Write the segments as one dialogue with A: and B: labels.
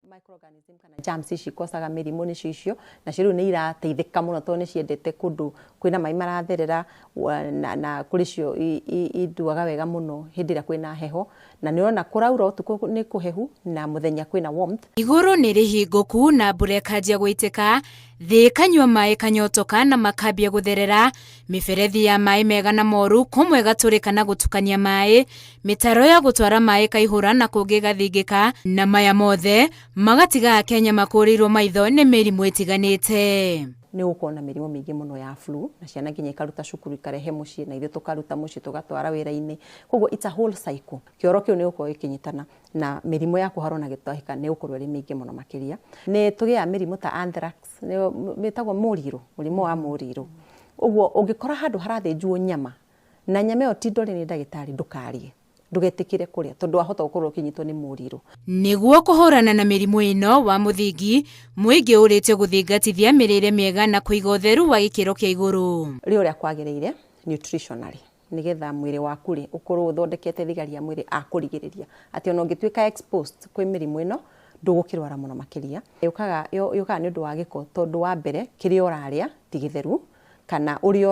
A: microorganism kana germs ici kosaga mirimu ni cicio na ciru ni irateithika muno to ni ciendete kundu kwina mai maratherera na kuri cio iduaga wega muno hindira kwina heho na ni ona kuraura utuku ni kuhehu na muthenya kwina warmth.
B: Iguru ni rihinguku na mbura ikanjia gwitika thi kanywa mai kanyotoka na makambia gutherera miferethi ya mai mega na moru kumwe gaturika na gutukania mai mitaro ya gutwara mai kaihura na kungi gathingika na maya mothe magatiga Kenya makurirwo maitho ni mirimu itiganite.
A: Ni ukona mirimu mingi muno ya flu na ciana nginya ikaruta cukuru ikarehe mucii na ithu tukaruta mucii tugatwara wira-ini koguo it's a whole cycle. Kioro kiu ni uko ikinyitana na mirimu ya kuharwo na gitahika ni ukorwo ri mingi muno makiria ni tugia mirimu ta anthrax ni metagwo muriru murimu wa muriru uguo ungikora handu harathinjwo nyama na nyama yo ti ndori ni ndagitari ndukarie ndugetikire kuria tondu ahota gukorwo kinyitwo ni muriru.
B: Niguo kuhurana na mirimu ino wa muthingi muingi urite guthingatithia mirire miega na kuiga utheru wa gikiro kia iguru
A: rio ria kwagiriire nutritionally nigetha mwiri waku ri ukorwo uthondekete thigari ya mwiri akurigiriria ati ona ungituika exposed kwi mirimu ino ndugukirwara muno makiria yukaga ni undu wa giko tondu wa mbere kiria uraria ti githeru kana uri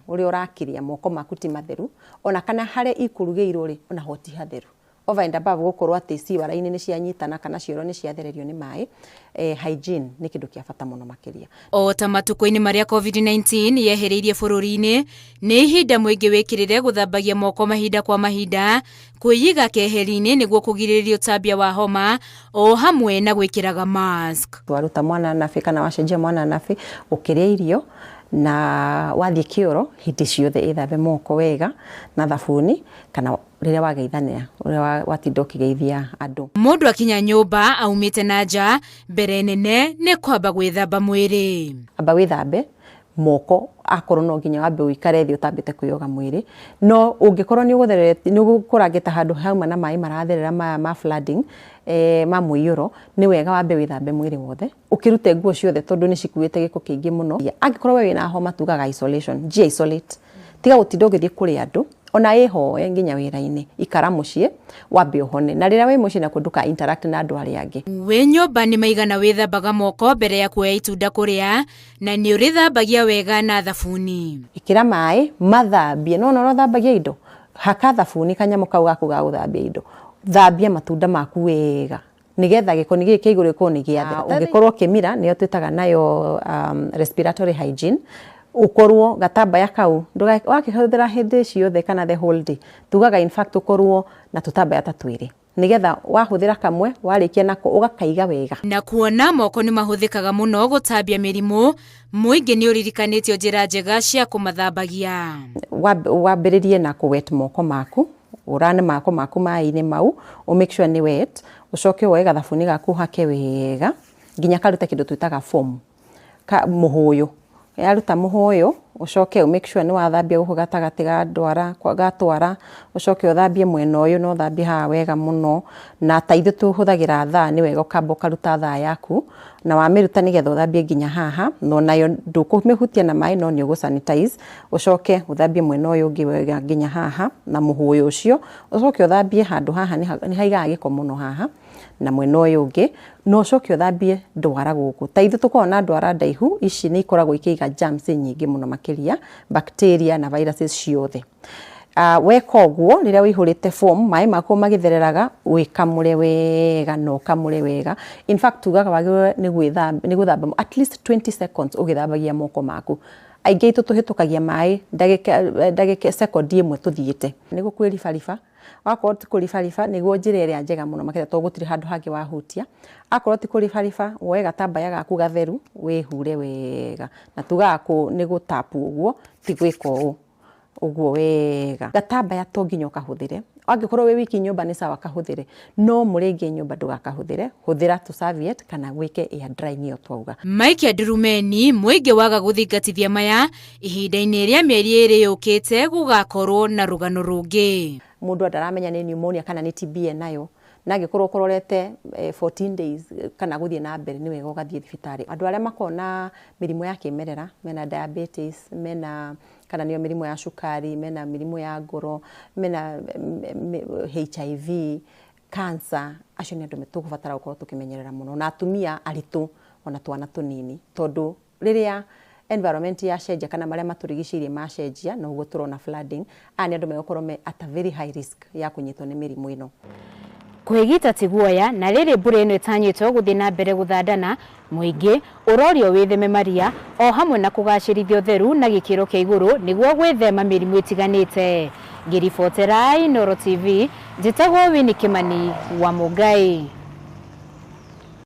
A: urakiria moko maku ti matheru ona kana hare ikurugeirwo ri ona hoti hatheru over and above gukorwo ati ciwara-ini ni cianyitana kana cioro ni ciathererio ni mai hygiene ni kindu kia bata muno makiria.
B: O ta matuko-ini maria COVID-19 yehereirie bururi-ini ni ihinda muingi wikirire guthambagia moko mahinda kwa mahinda kuiyiga keheri-ini niguo kugiriria utambia wa homa o hamwe na gwikiraga mask.
A: Waruta mwana nafi kana wacenjia mwana nafi ukiria irio na wathie kioro hindi ciothe ithambe moko wega na thabuni kana riria wageithania uria watinda ukigeithia andu.
B: Mundu akinya nyumba aumite na nja mbere nene ni kwamba gwithamba mwiri.
A: Amba withambe moko akorwo no nginya wambe uikare thi utambite kuyoga mwiri no ungikorwo ni ugutherete ni ukurangita handu hauma na mai maratherera ma flooding ma muiyuro ni wega wambe withambe mwiri wothe ukirute nguo ciothe tondu ni cikuite giko kingi muno. Angikorwo we wina homa tugaga isolation isolate tiga gutinda ugithie kuri andu ona eho nginya wira-ini ikara mucii wambe uhone na rira we mucii na kunduka interact na andu aria angi.
B: We nyumba ni maigana withambaga moko mbere ya kuoya itunda kuria na ni urithambagia wega na thabuni.
A: Ikira mai mathambie no thambagia indo haka thabuni kanyamo kau gaku ga guthambia indo thambia matunda maku wega nigetha gikoni giki iguru ko ni giathera. Ungikorwo kimira niyo twitaga nayo respiratory hygiene ukorwo gatambaya kau wakihuthira hindi ciothe kana the whole day tugaga in fact ukorwo na tutambaya ta twiri nigetha wahuthira kamwe warikia nako ugakaiga wega.
B: Na kuona moko ni mahuthikaga muno gutambia mirimu muingi ni uririkanitio njira njega cia kumathambagia.
A: Wambiririe na wet moko maku urane mako maku mai-ini mau make sure ni wet ucoke woe gathabuni gaku hake wega nginya karuta kindu twitaga foam muhuyu yaruta muhuyu ucoke make sure ni wathambia guku gatagati gatwara ucoke uthambie mwena uyu no thambie ha wega muno na taithu tuhuthagira thaa ni wega ukamba ukaruta thaa yaku na wamiruta nigetha uthambie nginya haha no nayo ndukumihutia na mai no ni ugusanitize ucoke uthambie mwena uyu ungi wega nginya haha na muhuyu ucio ucoke uthambie handu haha ni haigaga giko muno haha na mwena uyu ungi no ucoke uthambie ndwara guku taithu tukona ndwara ndaihu ici ni ikoragwo ikiiga germs nyingi muno makiria bacteria na viruses ciothe. Weka uguo riria wihurite foam mai mako magithereraga wikamure wega no kamure wega in fact tugaga wagirwe ni guthamba at least 20 seconds ugithambagia moko maku aingi tuhitukagia mai ndagika second imwe tuthiite ni gukwiribariba wakorwo ti kuribariba niguo njira iria njega muno makira to gutiri handu hangi wahutia akorwo ti kuribariba woe gatambaya gaku gatheru wihure wega na tugaga ni gutapu uguo ti gwika uguo wega gatambaya to nginya ukahuthire angikorwo we wiki nyumba ni sawa kahuthire no muringi nyumba ndugakahuthire huthira tu serviette kana gwike air dry niyo twauga.
B: Mike Ndurumeni muingi waga guthingatithia maya ihinda-ini ria mieri iri yukite gugakorwo na rugano rungi.
A: Mundu ndaramenya ni pneumonia kana ni TB nayo na angikorwo ukororete 14 days kana guthie na mbere ni wega ugathie thibitari. Andu aria makona mirimu ya kimerera mena diabetes mena kana niyo mirimu ya cukari mena mirimu ya ngoro mena HIV cancer acio nĩ andũ tũgũbatara gũkorwo tũkĩmenyerera mũno, na atumia aritũ ona twana tũnini, tondũ rĩrĩa environment yacenjia kana marĩa matũrigicĩirie macenjia na ũguo tũrona flooding, aya nĩ andũ megũkorwo me at a very high risk ya kũnyitwo nĩ mĩrimũ ĩno.
B: Kwĩgita ti guoya, na rĩrĩ mbura ĩno ĩtanyĩtwo gũthiĩ na mbere gũthandana, mũingĩ ũrorio wĩtheme maria o hamwe na kũgacĩrithia ũtheru na gĩkĩro kĩa igũrũ nĩguo gwĩthema mĩrimũ ĩtiganĩte. Ngĩribotera Inooro TV, njĩtagwo Winnie Kimani wa Mũngai.